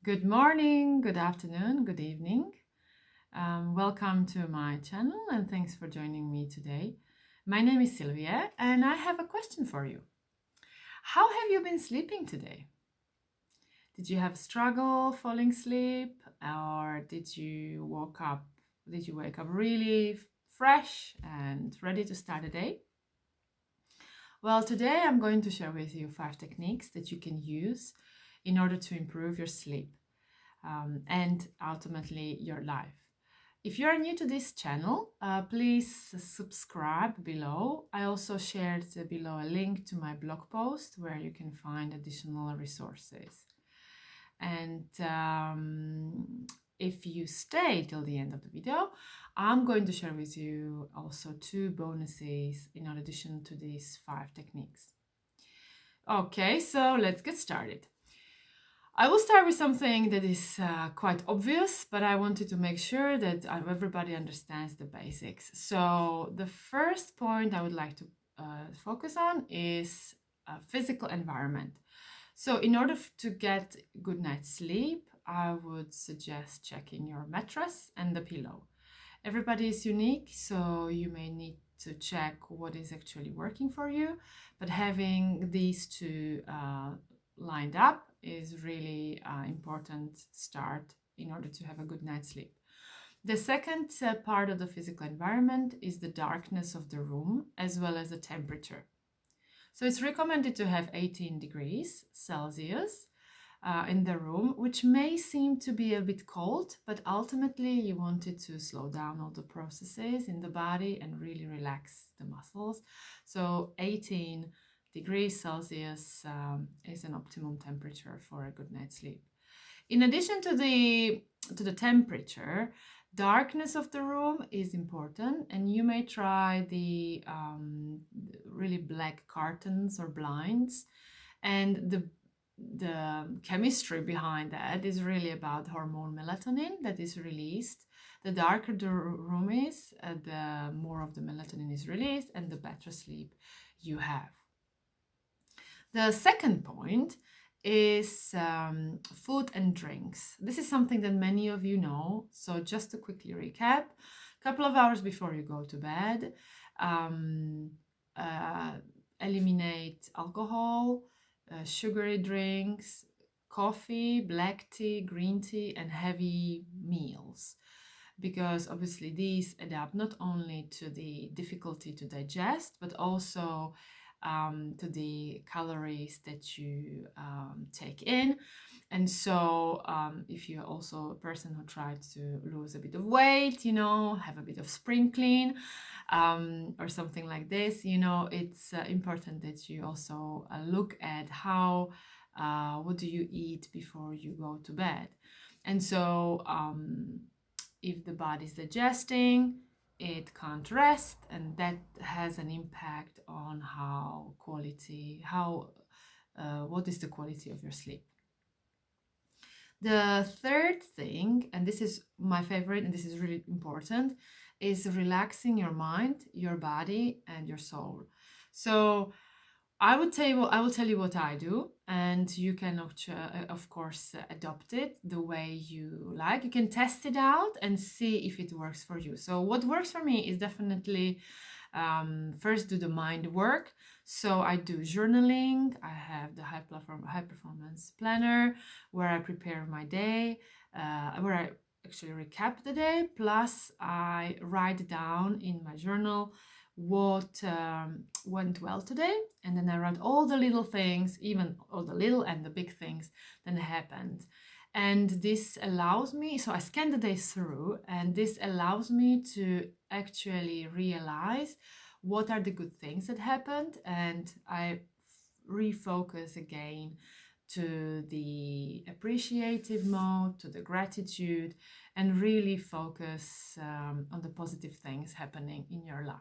Good morning, good afternoon, good evening. Welcome to my channel and thanks for joining me today. My name is Sylvia and I have a question for you. How have you been sleeping today? Did you have struggle falling asleep or did you wake up really fresh and ready to start the day? Well, today I'm going to share with you 5 techniques that you can use in order to improve your sleep. And ultimately your life. If you are new to this channel, please subscribe below. I also shared below a link to my blog post where you can find additional resources. And if you stay till the end of the video, I'm going to share with you also 2 bonuses in addition to these 5 techniques. Okay, so let's get started. I will start with something that is quite obvious, but I wanted to make sure that everybody understands the basics. So the first point I would like to focus on is physical environment. So in order to get good night's sleep, I would suggest checking your mattress and the pillow. Everybody is unique, so you may need to check what is actually working for you, but having these two lined up is really important start in order to have a good night's sleep. The second part of the physical environment is the darkness of the room as well as the temperature. So it's recommended to have 18 degrees Celsius in the room, which may seem to be a bit cold, but ultimately you want it to slow down all the processes in the body and really relax the muscles. So 18 degrees Celsius is an optimum temperature for a good night's sleep. In addition to the temperature, darkness of the room is important, and you may try the really black curtains or blinds. And the chemistry behind that is really about hormone melatonin that is released. The darker the room is, the more of the melatonin is released and the better sleep you have. The second point is food and drinks. This is something that many of you know. So just to quickly recap, a couple of hours before you go to bed, eliminate alcohol, sugary drinks, coffee, black tea, green tea, and heavy meals. Because obviously these adapt not only to the difficulty to digest, but also to the calories that you take in. And so if you're also a person who tried to lose a bit of weight, have a bit of spring clean or something like this, it's important that you also look at what do you eat before you go to bed. And so if the body is digesting, it can't rest, and that has an impact on what is the quality of your sleep. The third thing, and this is my favorite and this is really important, is relaxing your mind, your body, and your soul. So I will tell you what I do, and you can of course adopt it the way you like. You can test it out and see if it works for you. So what works for me is definitely first do the mind work. So I do journaling. I have the high performance planner where I prepare my day, where I actually recap the day. Plus I write down in my journal what went well today, and then I write all the little things, even all the little and the big things that happened. And this allows me, so I scan the day through, and this allows me to actually realize what are the good things that happened, and I refocus again to the appreciative mode, to the gratitude, and really focus on the positive things happening in your life.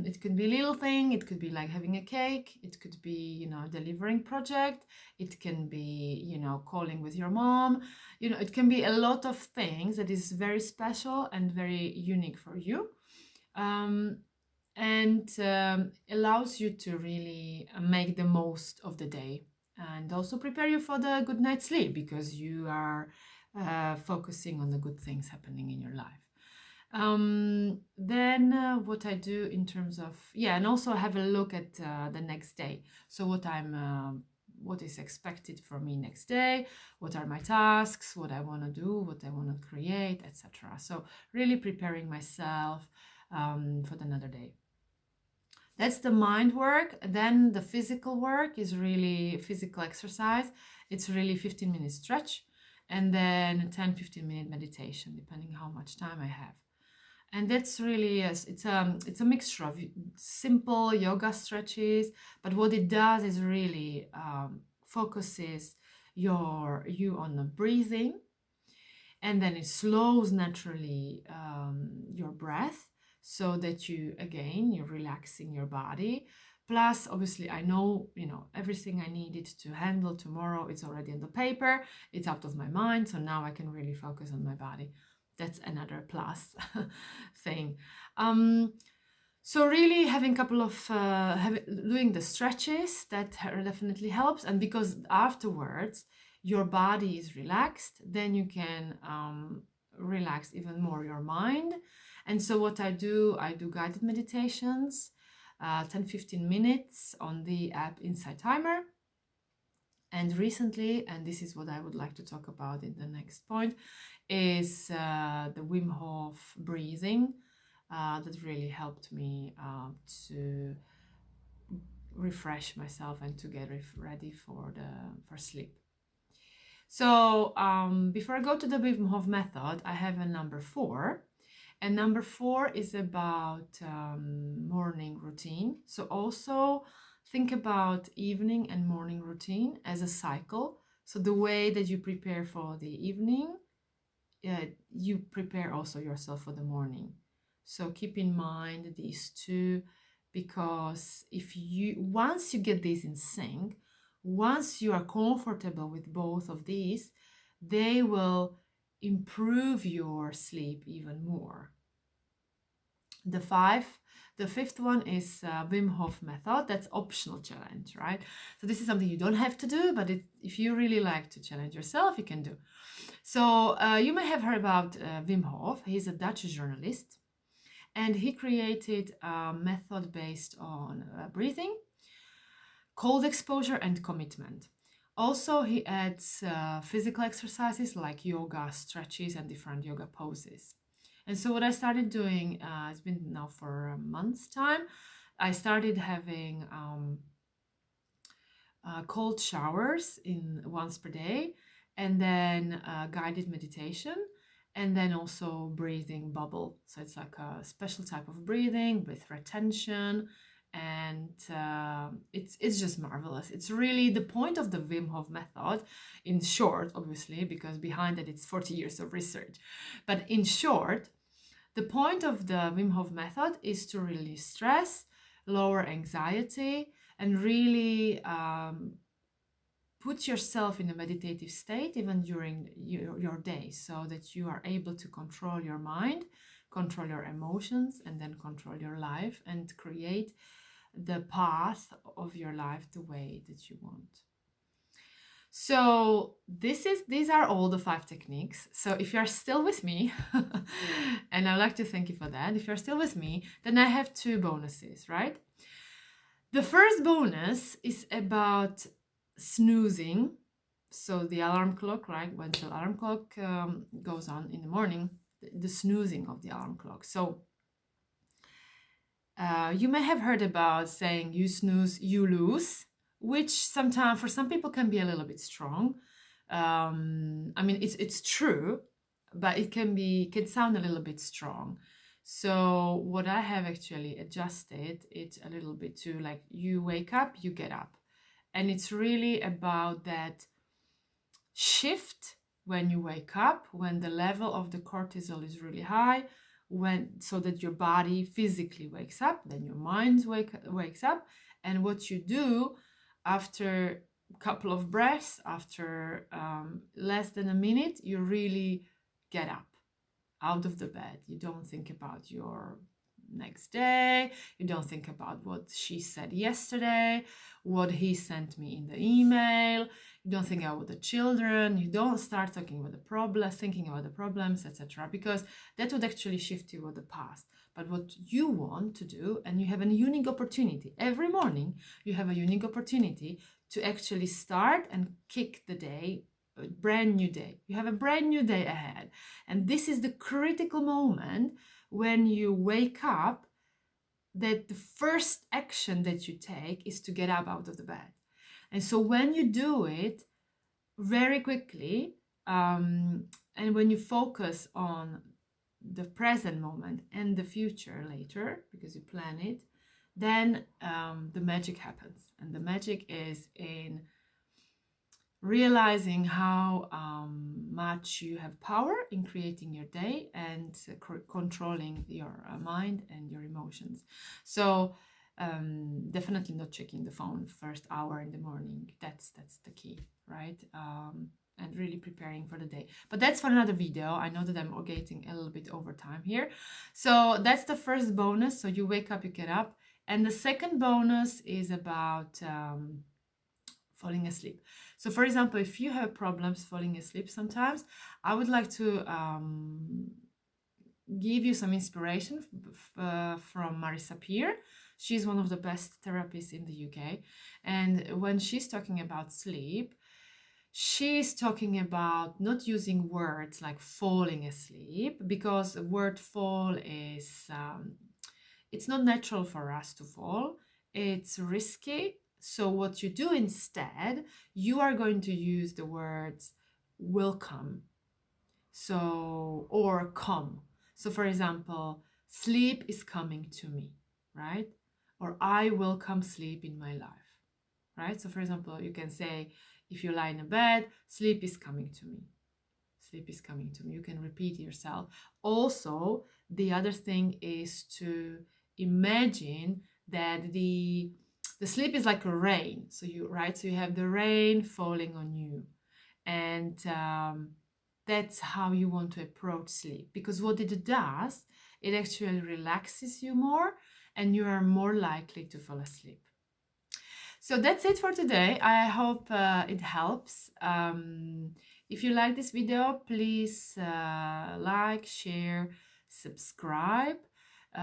It could be a little thing, it could be like having a cake, it could be, delivering project, it can be, calling with your mom, it can be a lot of things that is very special and very unique for you. And allows you to really make the most of the day and also prepare you for the good night's sleep because you are focusing on the good things happening in your life. Then what I do in terms of, and also have a look at the next day. So what is expected from me next day, what are my tasks, what I want to do, what I want to create, etc. So really preparing myself for another day. That's the mind work. Then the physical work is really physical exercise. It's really 15-minute stretch and then 10-15-minute meditation, depending how much time I have. And that's really, it's a mixture of simple yoga stretches, but what it does is really focuses you on the breathing, and then it slows naturally your breath so that you're relaxing your body. Plus, obviously, I know, everything I needed to handle tomorrow, it's already on the paper, it's out of my mind, so now I can really focus on my body. That's another plus thing. So really having a couple of, doing the stretches, that definitely helps. And because afterwards your body is relaxed, then you can relax even more your mind. And so what I do guided meditations, 10-15 minutes on the app Insight Timer. And recently, and this is what I would like to talk about in the next point, is the Wim Hof breathing that really helped me to refresh myself and to get ready for sleep. So before I go to the Wim Hof method, I have a number 4. And number 4 is about morning routine. So also think about evening and morning routine as a cycle. So the way that you prepare for the evening, you prepare also yourself for the morning. So keep in mind these two, because once you get these in sync, once you are comfortable with both of these, they will improve your sleep even more. The fifth one is Wim Hof method. That's optional challenge, right? So this is something you don't have to do, but if you really like to challenge yourself, you can do. So you may have heard about Wim Hof. He's a Dutch journalist, and he created a method based on breathing, cold exposure, and commitment. Also, he adds physical exercises like yoga, stretches, and different yoga poses. And so what I started doing, it's been now for a month's time, I started having cold showers once per day, and then guided meditation, and then also breathing bubble. So it's like a special type of breathing with retention, and it's just marvelous. It's really the point of the Wim Hof method, in short, obviously, because behind it it's 40 years of research. But in short, the point of the Wim Hof method is to release stress, lower anxiety, and really put yourself in a meditative state even during your day, so that you are able to control your mind, control your emotions, and then control your life and create the path of your life the way that you want. So these are all the 5 techniques. So if you're still with me, and I'd like to thank you for that, if you're still with me, then I have 2 bonuses, right? The first bonus is about snoozing. So the alarm clock, right? When the alarm clock goes on in the morning, the snoozing of the alarm clock. So you may have heard about saying you snooze, you lose, which sometimes for some people can be a little bit strong. I mean, it's true, but it can sound a little bit strong. So what I have actually adjusted it a little bit to, like, you wake up, you get up. And it's really about that shift when you wake up, when the level of the cortisol is really high, so that your body physically wakes up, then your mind wakes up. And what you do after a couple of breaths, after less than a minute, you really get up out of the bed. You don't think about your next day. You don't think about what she said yesterday, what he sent me in the email. You don't think about the children. You don't start talking about the problems, thinking about the problems, etc. Because that would actually shift you with the past. But what you want to do, and you have a unique opportunity every morning, you have a unique opportunity to actually start and kick the day, a brand new day. You have a brand new day ahead. And this is the critical moment when you wake up, that the first action that you take is to get up out of the bed. And so when you do it very quickly, and when you focus on the present moment and the future later, because you plan it, then the magic happens. And the magic is in realizing how much you have power in creating your day and controlling your mind and your emotions. So definitely not checking the phone first hour in the morning. That's the key, right? And really preparing for the day. But that's for another video. I know that I'm getting a little bit over time here. So that's the first bonus. So you wake up, you get up. And the second bonus is about falling asleep. So for example, if you have problems falling asleep sometimes, I would like to give you some inspiration from Marisa Peer. She's one of the best therapists in the UK. And when she's talking about sleep, she's talking about not using words like falling asleep, because the word fall is, it's not natural for us to fall. It's risky. So what you do instead, you are going to use the words will come. So, or come. So for example, sleep is coming to me, right? Or I welcome sleep in my life, right? So for example, you can say, if you lie in a bed, sleep is coming to me. Sleep is coming to me. You can repeat yourself. Also, the other thing is to imagine that the sleep is like a rain. So you have the rain falling on you, and that's how you want to approach sleep, because what it does, it actually relaxes you more and you are more likely to fall asleep. So that's it for today. I hope it helps. If you like this video, please like, share, subscribe.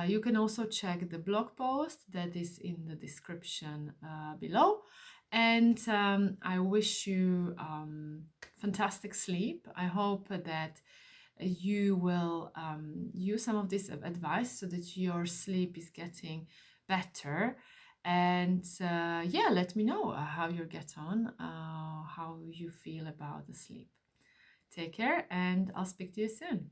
You can also check the blog post that is in the description below. And I wish you fantastic sleep. I hope that you will use some of this advice so that your sleep is getting better. And yeah, let me know how you get on, how you feel about the sleep. Take care, and I'll speak to you soon.